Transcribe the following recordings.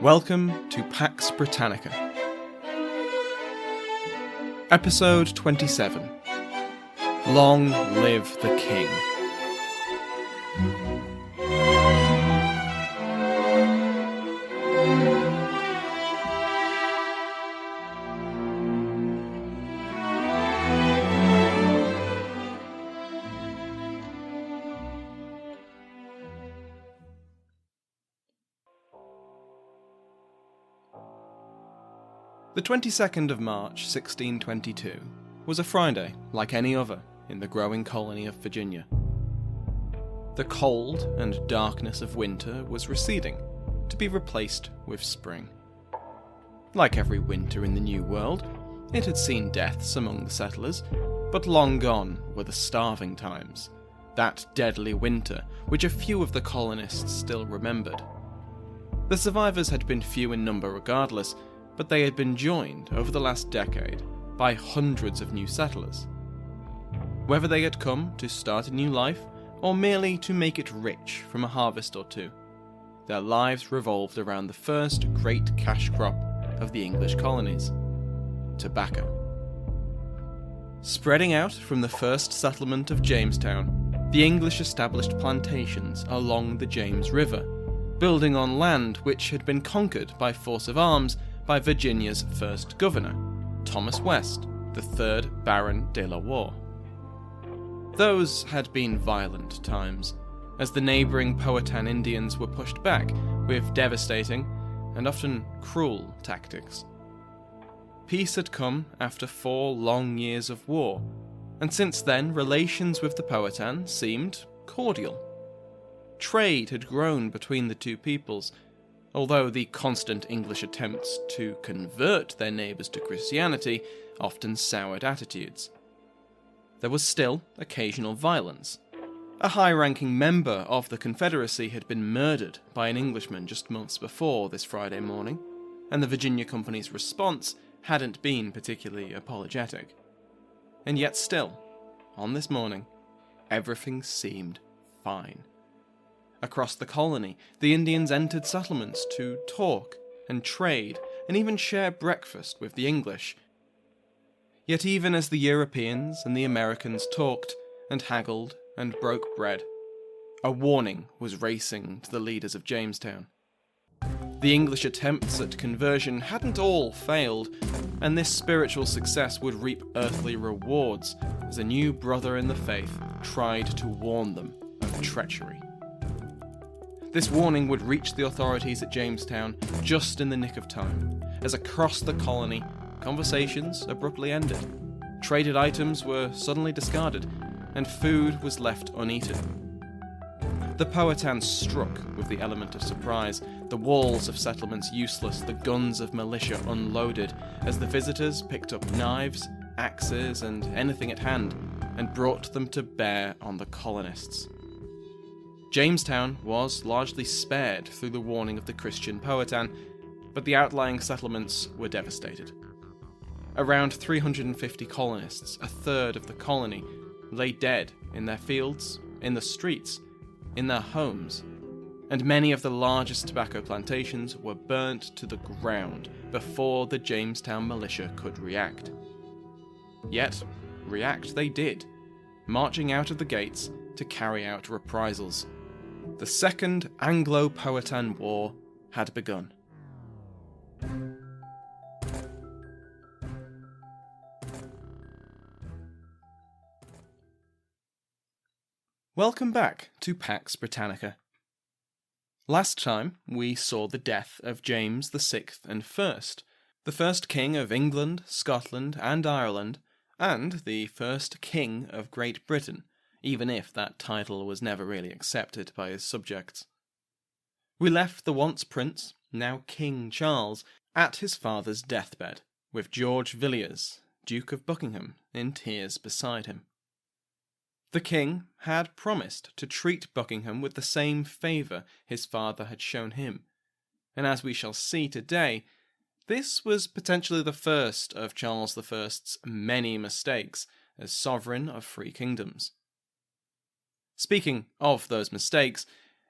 Welcome to Pax Britannica. Episode 27. Long Live the King. The 22nd of March, 1622, was a Friday like any other in the growing colony of Virginia. The cold and darkness of winter was receding, to be replaced with spring. Like every winter in the New World, it had seen deaths among the settlers, but long gone were the starving times, that deadly winter which a few of the colonists still remembered. The survivors had been few in number regardless, but they had been joined over the last decade by hundreds of new settlers. Whether they had come to start a new life, or merely to make it rich from a harvest or two, their lives revolved around the first great cash crop of the English colonies: tobacco. Spreading out from the first settlement of Jamestown, the English established plantations along the James River, building on land which had been conquered by force of arms by Virginia's first governor, Thomas West, the 3rd Baron de la Warr. Those had been violent times, as the neighbouring Powhatan Indians were pushed back with devastating and often cruel tactics. Peace had come after 4 long years of war, and since then relations with the Powhatan seemed cordial. Trade had grown between the two peoples, although the constant English attempts to convert their neighbours to Christianity often soured attitudes. There was still occasional violence. A high-ranking member of the Confederacy had been murdered by an Englishman just months before this Friday morning, and the Virginia Company's response hadn't been particularly apologetic. And yet still, on this morning, everything seemed fine. Across the colony, the Indians entered settlements to talk and trade and even share breakfast with the English. Yet even as the Europeans and the Americans talked and haggled and broke bread, a warning was racing to the leaders of Jamestown. The English attempts at conversion hadn't all failed, and this spiritual success would reap earthly rewards as a new brother in the faith tried to warn them of treachery. This warning would reach the authorities at Jamestown just in the nick of time, as across the colony, conversations abruptly ended. Traded items were suddenly discarded, and food was left uneaten. The Powhatan struck with the element of surprise, the walls of settlements useless, the guns of militia unloaded, as the visitors picked up knives, axes, and anything at hand, and brought them to bear on the colonists. Jamestown was largely spared through the warning of the Christian Powhatan, but the outlying settlements were devastated. Around 350 colonists, a third of the colony, lay dead in their fields, in the streets, in their homes, and many of the largest tobacco plantations were burnt to the ground before the Jamestown militia could react. Yet, react they did, marching out of the gates to carry out reprisals. The Second Anglo-Powhatan War had begun. Welcome back to Pax Britannica. Last time we saw the death of James VI and I, the first king of England, Scotland and Ireland, and the first king of Great Britain, even if that title was never really accepted by his subjects. We left the once Prince, now King Charles, at his father's deathbed, with George Villiers, Duke of Buckingham, in tears beside him. The king had promised to treat Buckingham with the same favour his father had shown him, and as we shall see today, this was potentially the first of Charles I's many mistakes as sovereign of 3 kingdoms. Speaking of those mistakes,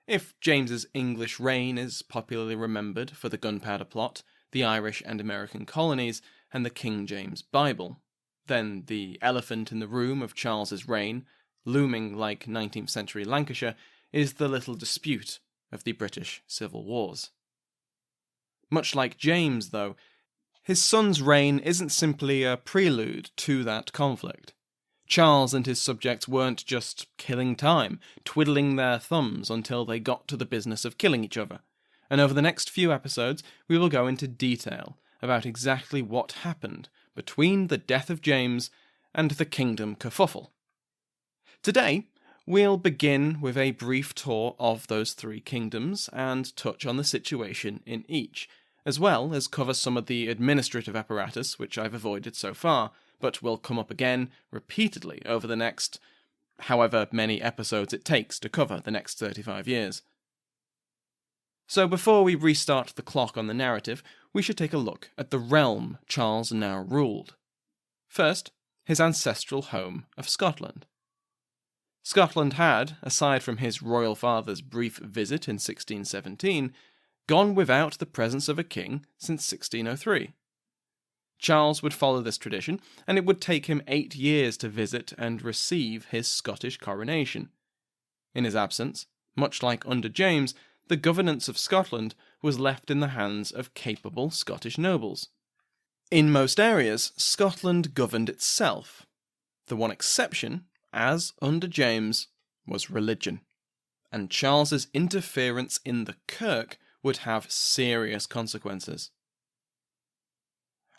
If James's English reign is popularly remembered for the Gunpowder Plot, the Irish and American colonies, and the King James Bible, then the elephant in the room of Charles's reign, looming like 19th century Lancashire, is the little dispute of the British Civil Wars. Much like James, though, his son's reign isn't simply a prelude to that conflict. Charles and his subjects weren't just killing time, twiddling their thumbs until they got to the business of killing each other, and over the next few episodes we will go into detail about exactly what happened between the death of James and the kingdom kerfuffle. Today, we'll begin with a brief tour of those three kingdoms and touch on the situation in each, as well as cover some of the administrative apparatus which I've avoided so far, but will come up again repeatedly over the next however many episodes it takes to cover the next 35 years. So before we restart the clock on the narrative, we should take a look at the realm Charles now ruled. First, his ancestral home of Scotland. Scotland had, aside from his royal father's brief visit in 1617, gone without the presence of a king since 1603. Charles would follow this tradition, and it would take him 8 years to visit and receive his Scottish coronation. In his absence, much like under James, the governance of Scotland was left in the hands of capable Scottish nobles. In most areas, Scotland governed itself. The one exception, as under James, was religion, and Charles's interference in the Kirk would have serious consequences.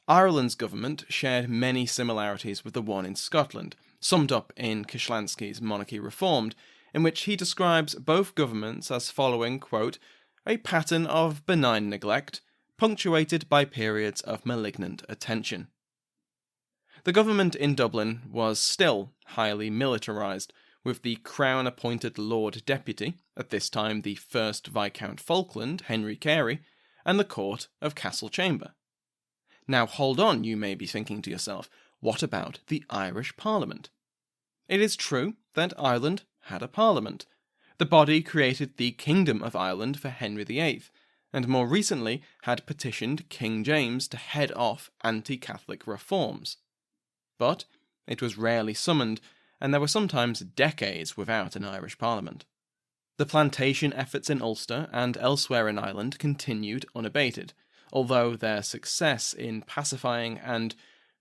Ireland's government shared many similarities with the one in Scotland, summed up in Kishlasnky's Monarchy Reformed, in which he describes both governments as following, quote, a pattern of benign neglect, punctuated by periods of malignant attention. The government in Dublin was still highly militarised, with the Crown-appointed Lord Deputy, at this time the 1st Viscount Falkland, Henry Carey, and the Court of Castle Chamber. Now hold on, you may be thinking to yourself, what about the Irish Parliament? It is true that Ireland had a parliament. The body created the Kingdom of Ireland for Henry VIII, and more recently had petitioned King James to head off anti-Catholic reforms. But it was rarely summoned, and there were sometimes decades without an Irish parliament. The plantation efforts in Ulster and elsewhere in Ireland continued unabated, although their success in pacifying and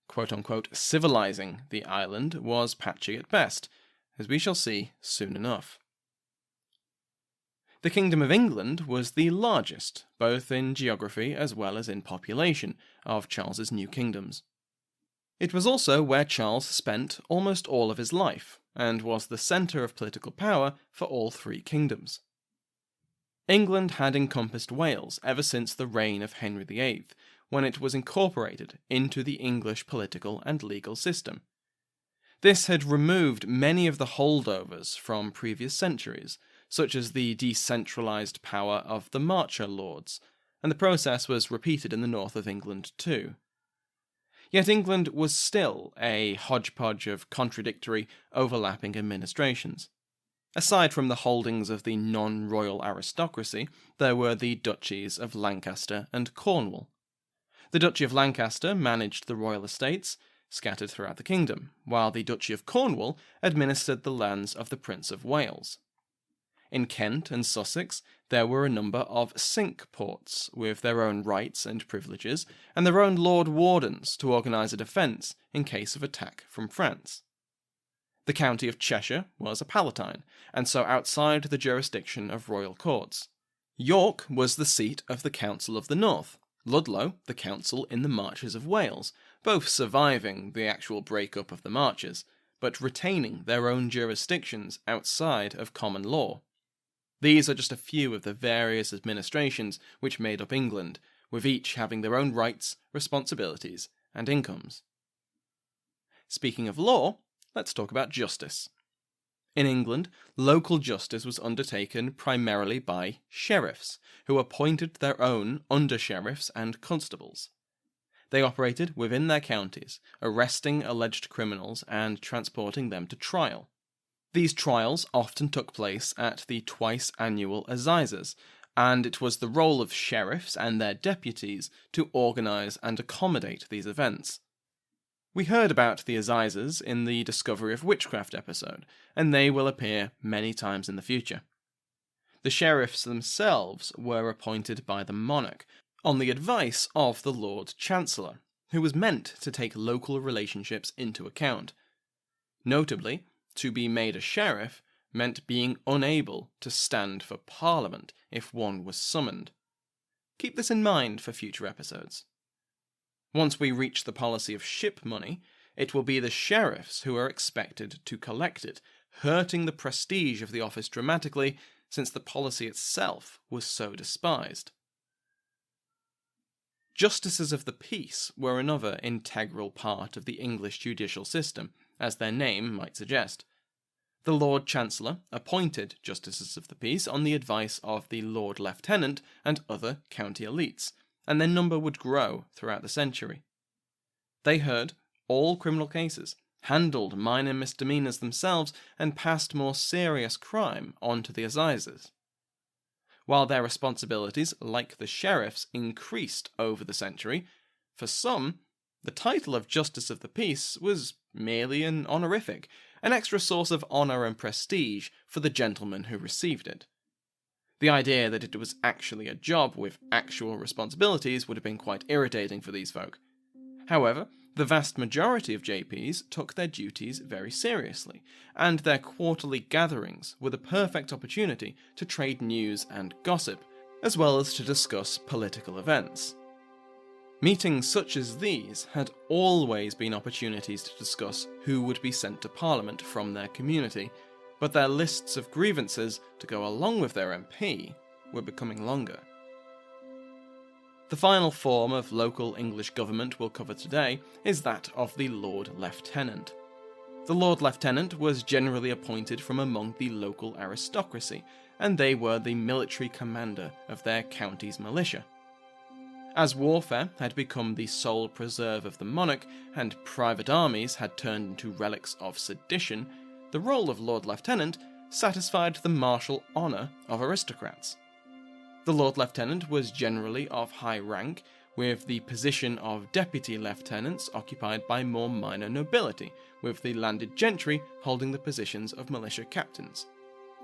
quote-unquote civilizing the island was patchy at best, as we shall see soon enough. The Kingdom of England was the largest, both in geography as well as in population, of Charles's new kingdoms. It was also where Charles spent almost all of his life, and was the centre of political power for all three kingdoms. England had encompassed Wales ever since the reign of Henry VIII, when it was incorporated into the English political and legal system. This had removed many of the holdovers from previous centuries, such as the decentralised power of the Marcher Lords, and the process was repeated in the north of England too. Yet England was still a hodgepodge of contradictory, overlapping administrations. Aside from the holdings of the non-royal aristocracy, there were the duchies of Lancaster and Cornwall. The Duchy of Lancaster managed the royal estates, scattered throughout the kingdom, while the Duchy of Cornwall administered the lands of the Prince of Wales. In Kent and Sussex, there were a number of cinque ports, with their own rights and privileges, and their own Lord Wardens to organise a defence in case of attack from France. The county of Cheshire was a palatine, and so outside the jurisdiction of royal courts. York was the seat of the Council of the North, Ludlow the council in the Marches of Wales, both surviving the actual break-up of the Marches, but retaining their own jurisdictions outside of common law. These are just a few of the various administrations which made up England, with each having their own rights, responsibilities, and incomes. Speaking of law, let's talk about justice. In England, local justice was undertaken primarily by sheriffs, who appointed their own under-sheriffs and constables. They operated within their counties, arresting alleged criminals and transporting them to trial. These trials often took place at the twice-annual assizes, and it was the role of sheriffs and their deputies to organise and accommodate these events. We heard about the assizes in the Discovery of Witchcraft episode, and they will appear many times in the future. The sheriffs themselves were appointed by the monarch, on the advice of the Lord Chancellor, who was meant to take local relationships into account. Notably, to be made a sheriff meant being unable to stand for Parliament if one was summoned. Keep this in mind for future episodes. Once we reach the policy of ship money, it will be the sheriffs who are expected to collect it, hurting the prestige of the office dramatically, since the policy itself was so despised. Justices of the Peace were another integral part of the English judicial system, as their name might suggest. The Lord Chancellor appointed Justices of the Peace on the advice of the Lord Lieutenant and other county elites, and their number would grow throughout the century. They heard all criminal cases, handled minor misdemeanours themselves, and passed more serious crime onto the assizes. While their responsibilities, like the sheriffs, increased over the century, for some, the title of Justice of the Peace was merely an honorific, an extra source of honour and prestige for the gentleman who received it. The idea that it was actually a job with actual responsibilities would have been quite irritating for these folk. However, the vast majority of JPs took their duties very seriously, and their quarterly gatherings were the perfect opportunity to trade news and gossip, as well as to discuss political events. Meetings such as these had always been opportunities to discuss who would be sent to Parliament from their community, but their lists of grievances to go along with their MP were becoming longer. The final form of local English government we'll cover today is that of the Lord Lieutenant. The Lord Lieutenant was generally appointed from among the local aristocracy, and they were the military commander of their county's militia. As warfare had become the sole preserve of the monarch, and private armies had turned into relics of sedition, the role of Lord Lieutenant satisfied the martial honour of aristocrats. The Lord Lieutenant was generally of high rank, with the position of deputy lieutenants occupied by more minor nobility, with the landed gentry holding the positions of militia captains.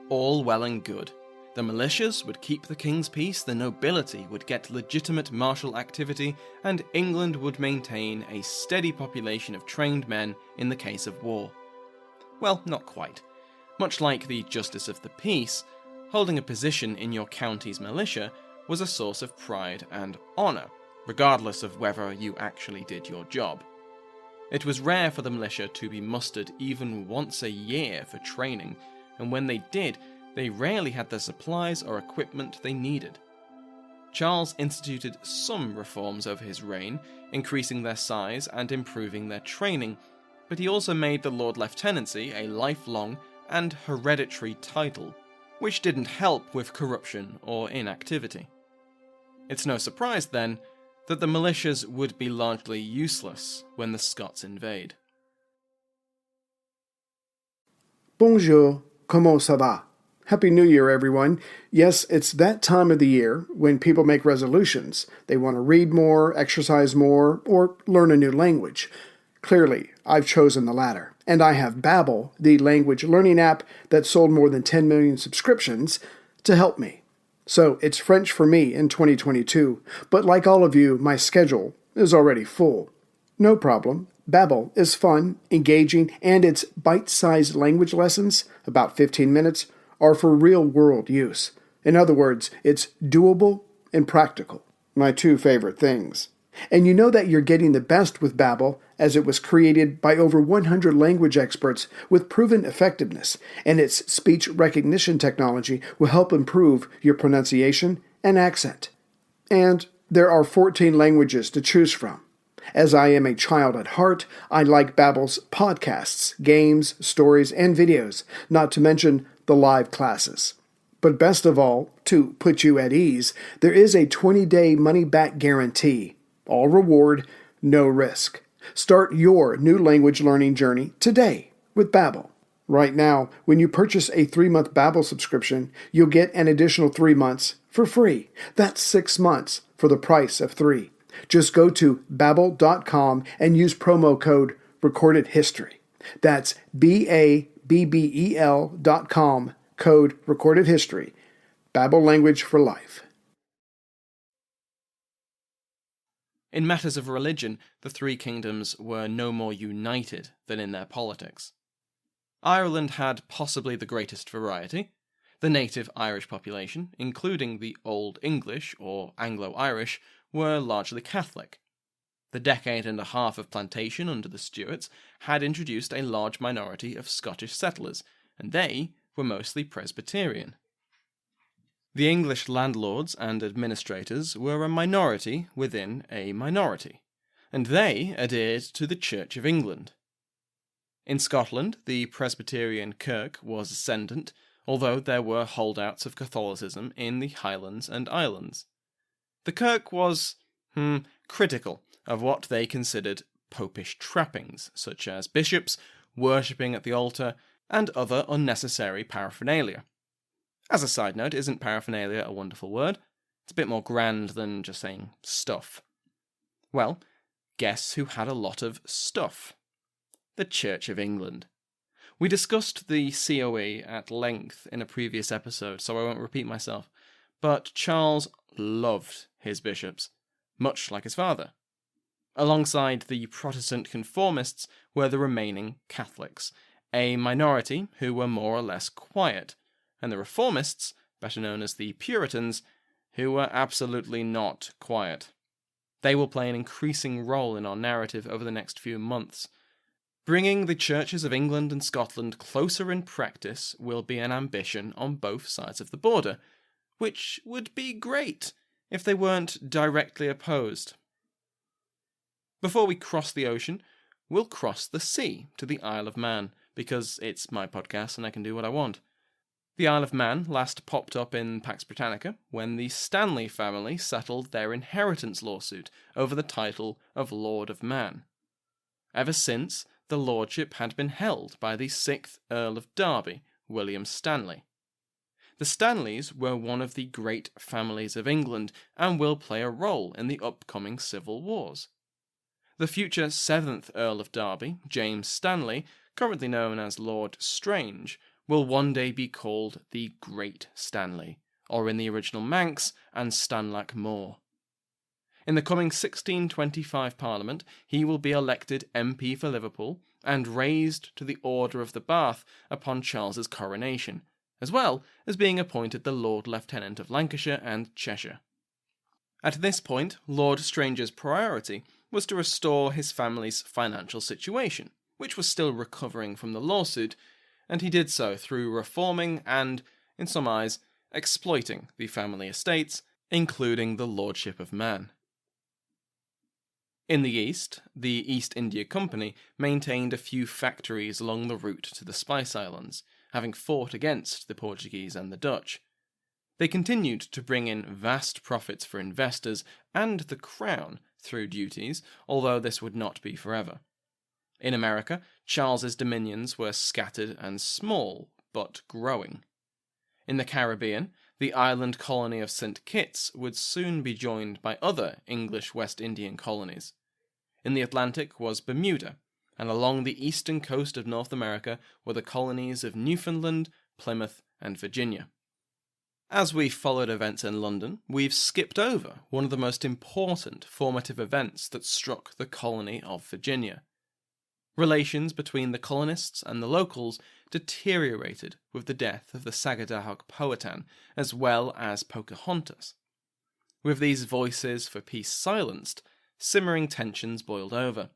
All well and good. The militias would keep the king's peace, the nobility would get legitimate martial activity, and England would maintain a steady population of trained men in the case of war. Well, not quite. Much like the Justice of the Peace, holding a position in your county's militia was a source of pride and honour, regardless of whether you actually did your job. It was rare for the militia to be mustered even once a year for training, and when they did, they rarely had the supplies or equipment they needed. Charles instituted some reforms over his reign, increasing their size and improving their training, but he also made the Lord Lieutenancy a lifelong and hereditary title, which didn't help with corruption or inactivity. It's no surprise, then, that the militias would be largely useless when the Scots invade. Bonjour, comment ça va? Happy New Year, everyone. Yes, it's that time of the year when people make resolutions. They want to read more, exercise more, or learn a new language. Clearly, I've chosen the latter. And I have Babbel, the language learning app that sold more than 10 million subscriptions, to help me. So it's French for me in 2022, but like all of you, my schedule is already full. No problem. Babbel is fun, engaging, and its bite-sized language lessons, about 15 minutes, are for real-world use. In other words, it's doable and practical. My two favorite things. And you know that you're getting the best with Babbel, as it was created by over 100 language experts with proven effectiveness, and its speech recognition technology will help improve your pronunciation and accent. And there are 14 languages to choose from. As I am a child at heart, I like Babbel's podcasts, games, stories, and videos, not to mention the live classes. But best of all, to put you at ease, there is a 20-day money-back guarantee. All reward, no risk. Start your new language learning journey today with Babbel. Right now, when you purchase a 3-month Babbel subscription, you'll get an additional 3 months for free. That's 6 months for the price of 3. Just go to Babbel.com and use promo code RecordedHistory. That's BABBEL.com, code RecordedHistory. Babbel language for life. In matters of religion, the three kingdoms were no more united than in their politics. Ireland had possibly the greatest variety. The native Irish population, including the Old English or Anglo-Irish, were largely Catholic. The decade and a half of plantation under the Stuarts had introduced a large minority of Scottish settlers, and they were mostly Presbyterian. The English landlords and administrators were a minority within a minority, and they adhered to the Church of England. In Scotland, the Presbyterian Kirk was ascendant, although there were holdouts of Catholicism in the Highlands and Islands. The Kirk was, critical of what they considered popish trappings, such as bishops, worshipping at the altar, and other unnecessary paraphernalia. As a side note, isn't paraphernalia a wonderful word? It's a bit more grand than just saying stuff. Well, guess who had a lot of stuff? The Church of England. We discussed the COE at length in a previous episode, so I won't repeat myself, but Charles loved his bishops, much like his father. Alongside the Protestant conformists were the remaining Catholics, a minority who were more or less quiet, and the Reformists, better known as the Puritans, who were absolutely not quiet. They will play an increasing role in our narrative over the next few months. Bringing the churches of England and Scotland closer in practice will be an ambition on both sides of the border, which would be great if they weren't directly opposed. Before we cross the ocean, we'll cross the sea to the Isle of Man, because it's my podcast and I can do what I want. The Isle of Man last popped up in Pax Britannica when the Stanley family settled their inheritance lawsuit over the title of Lord of Man. Ever since, the lordship had been held by the 6th Earl of Derby, William Stanley. The Stanleys were one of the great families of England and will play a role in the upcoming civil wars. The future 7th Earl of Derby, James Stanley, currently known as Lord Strange, will one day be called the Great Stanley, or in the original Manx, and Stanlac More. In the coming 1625 Parliament, he will be elected MP for Liverpool and raised to the Order of the Bath upon Charles's coronation, as well as being appointed the Lord Lieutenant of Lancashire and Cheshire. At this point, Lord Strange's priority was to restore his family's financial situation, which was still recovering from the lawsuit, and he did so through reforming and, in some eyes, exploiting the family estates, including the Lordship of Man. In the east, the East India Company maintained a few factories along the route to the Spice Islands, having fought against the Portuguese and the Dutch. They continued to bring in vast profits for investors and the Crown through duties, although this would not be forever. In America, Charles's dominions were scattered and small, but growing. In the Caribbean, the island colony of St. Kitts would soon be joined by other English West Indian colonies. In the Atlantic was Bermuda, and along the eastern coast of North America were the colonies of Newfoundland, Plymouth, and Virginia. As we followed events in London, we've skipped over one of the most important formative events that struck the colony of Virginia. Relations between the colonists and the locals deteriorated with the death of the Sagadahoc Powhatan, as well as Pocahontas. With these voices for peace silenced, simmering tensions boiled over.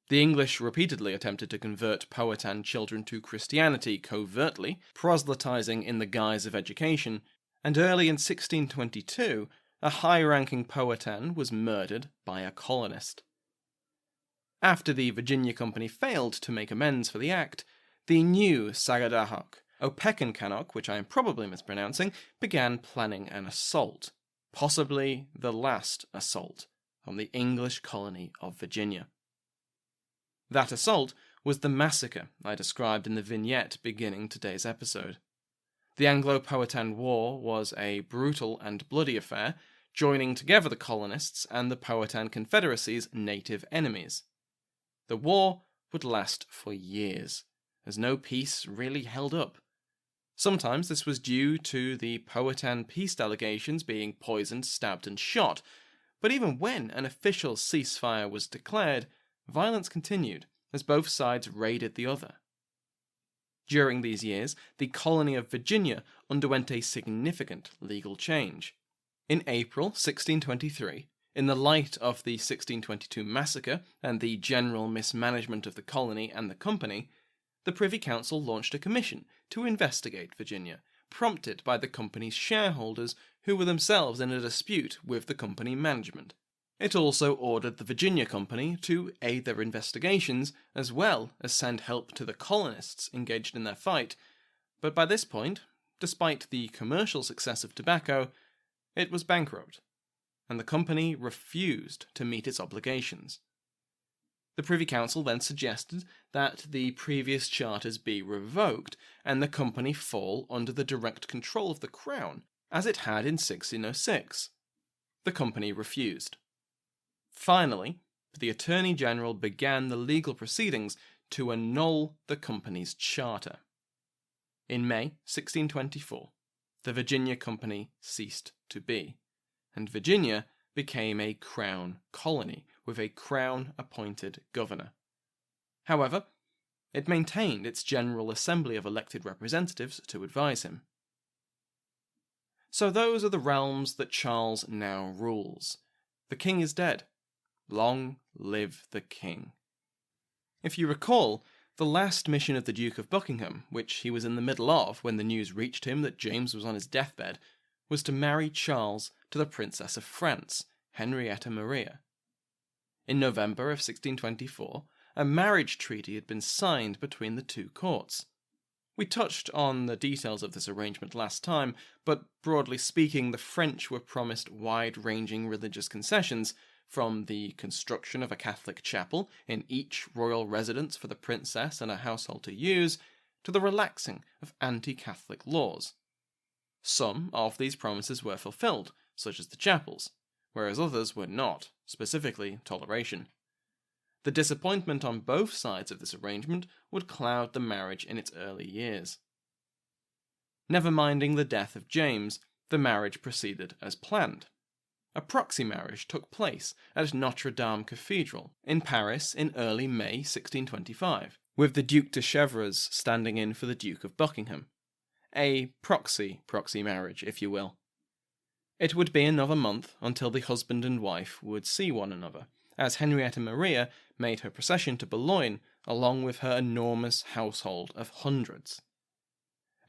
The English repeatedly attempted to convert Powhatan children to Christianity covertly, proselytizing in the guise of education, and early in 1622, a high-ranking Powhatan was murdered by a colonist. After the Virginia Company failed to make amends for the act, the new Sagadahoc, Opechancanock, which I am probably mispronouncing, began planning an assault, possibly the last assault, on the English colony of Virginia. That assault was the massacre I described in the vignette beginning today's episode. The Anglo-Powhatan War was a brutal and bloody affair, joining together the colonists and the Powhatan Confederacy's native enemies. The war would last for years, as no peace really held up. Sometimes this was due to the Powhatan peace delegations being poisoned, stabbed, and shot, but even when an official ceasefire was declared, violence continued as both sides raided the other. During these years, the colony of Virginia underwent a significant legal change. In April 1623, in the light of the 1622 massacre and the general mismanagement of the colony and the company, the Privy Council launched a commission to investigate Virginia, prompted by the company's shareholders who were themselves in a dispute with the company management. It also ordered the Virginia Company to aid their investigations as well as send help to the colonists engaged in their fight, but by this point, despite the commercial success of tobacco, it was bankrupt, and the company refused to meet its obligations. The Privy Council then suggested that the previous charters be revoked and the company fall under the direct control of the Crown, as it had in 1606. The company refused. Finally, the Attorney General began the legal proceedings to annul the company's charter. In May 1624, the Virginia Company ceased to be, and Virginia became a Crown colony with a Crown-appointed governor. However, it maintained its General Assembly of elected representatives to advise him. So those are the realms that Charles now rules. The king is dead. Long live the king. If you recall, the last mission of the Duke of Buckingham, which he was in the middle of when the news reached him that James was on his deathbed, was to marry Charles to the Princess of France, Henrietta Maria. In November of 1624, a marriage treaty had been signed between the two courts. We touched on the details of this arrangement last time, but broadly speaking, the French were promised wide-ranging religious concessions, from the construction of a Catholic chapel in each royal residence for the princess and her household to use, to the relaxing of anti-Catholic laws. Some of these promises were fulfilled, such as the chapels, whereas others were not, specifically toleration. The disappointment on both sides of this arrangement would cloud the marriage in its early years. Never minding the death of James, the marriage proceeded as planned. A proxy marriage took place at Notre Dame Cathedral in Paris in early May 1625, with the Duc de Chevreuse standing in for the Duke of Buckingham. A proxy marriage, if you will. It would be another month until the husband and wife would see one another, as Henrietta Maria made her procession to Boulogne along with her enormous household of hundreds.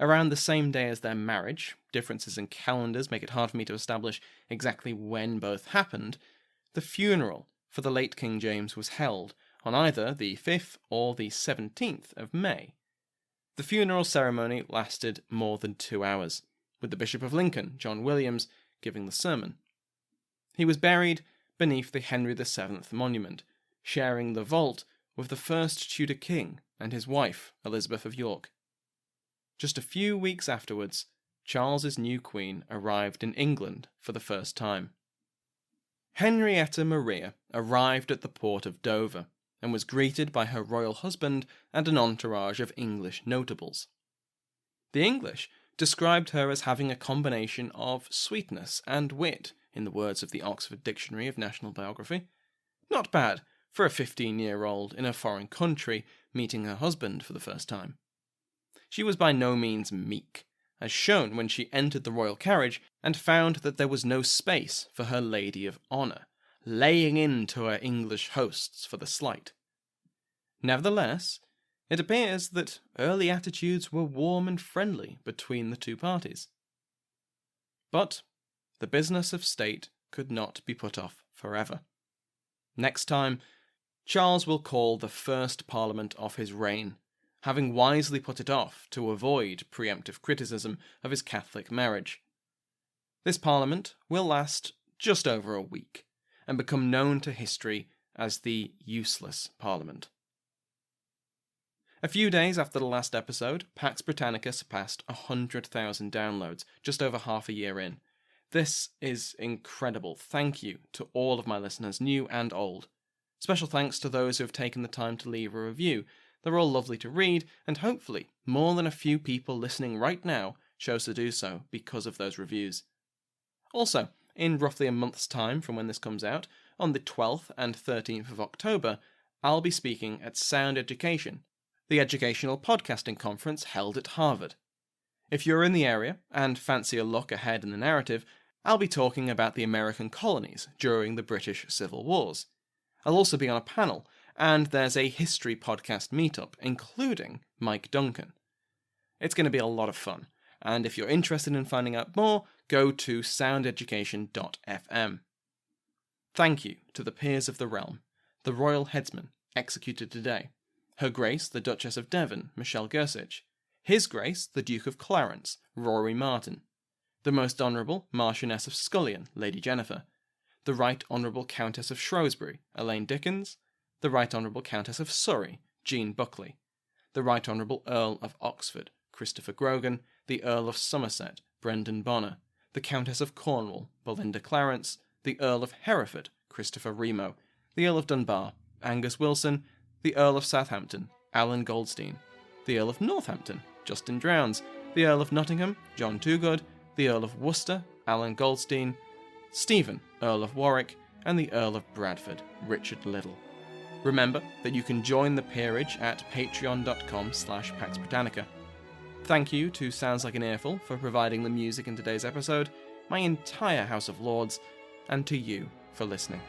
Around the same day as their marriage, differences in calendars make it hard for me to establish exactly when both happened, the funeral for the late King James was held on either the 5th or the 17th of May. The funeral ceremony lasted more than 2 hours, with the Bishop of Lincoln, John Williams, giving the sermon. He was buried beneath the Henry VII monument, sharing the vault with the first Tudor king and his wife, Elizabeth of York. Just a few weeks afterwards, Charles's new queen arrived in England for the first time. Henrietta Maria arrived at the port of Dover and was greeted by her royal husband and an entourage of English notables. The English described her as having a combination of sweetness and wit, in the words of the Oxford Dictionary of National Biography. Not bad for a 15-year-old in a foreign country meeting her husband for the first time. She was by no means meek, as shown when she entered the royal carriage and found that there was no space for her lady of honour, laying into her English hosts for the slight. Nevertheless, it appears that early attitudes were warm and friendly between the two parties. But the business of state could not be put off forever. Next time, Charles will call the first Parliament of his reign, having wisely put it off to avoid preemptive criticism of his Catholic marriage. This Parliament will last just over a week, and become known to history as the Useless Parliament. A few days after the last episode, Pax Britannica surpassed 100,000 downloads, just over half a year in. This is incredible. Thank you to all of my listeners, new and old. Special thanks to those who have taken the time to leave a review. They're all lovely to read, and hopefully more than a few people listening right now chose to do so because of those reviews. Also, in roughly a month's time from when this comes out, on the 12th and 13th of October, I'll be speaking at Sound Education, the educational podcasting conference held at Harvard. If you're in the area and fancy a look ahead in the narrative, I'll be talking about the American colonies during the British Civil Wars. I'll also be on a panel, and there's a history podcast meetup, including Mike Duncan. It's going to be a lot of fun, and if you're interested in finding out more, go to soundeducation.fm. Thank you to the peers of the realm, the royal headsman, executed today, Her Grace the Duchess of Devon, Michelle Gersich, His Grace the Duke of Clarence, Rory Martin, the Most Honourable Marchioness of Scullion, Lady Jennifer, the Right Honourable Countess of Shrewsbury, Elaine Dickens, the Right Honourable Countess of Surrey, Jean Buckley, the Right Honourable Earl of Oxford, Christopher Grogan, the Earl of Somerset, Brendan Bonner, the Countess of Cornwall, Belinda Clarence, the Earl of Hereford, Christopher Remo, the Earl of Dunbar, Angus Wilson, the Earl of Southampton, Alan Goldstein, the Earl of Northampton, Justin Drowns, the Earl of Nottingham, John Toogood, the Earl of Worcester, Alan Goldstein, Stephen, Earl of Warwick, and the Earl of Bradford, Richard Liddell. Remember that you can join the peerage at patreon.com/Pax Britannica. Thank you to Sounds Like an Earful for providing the music in today's episode, my entire House of Lords, and to you for listening.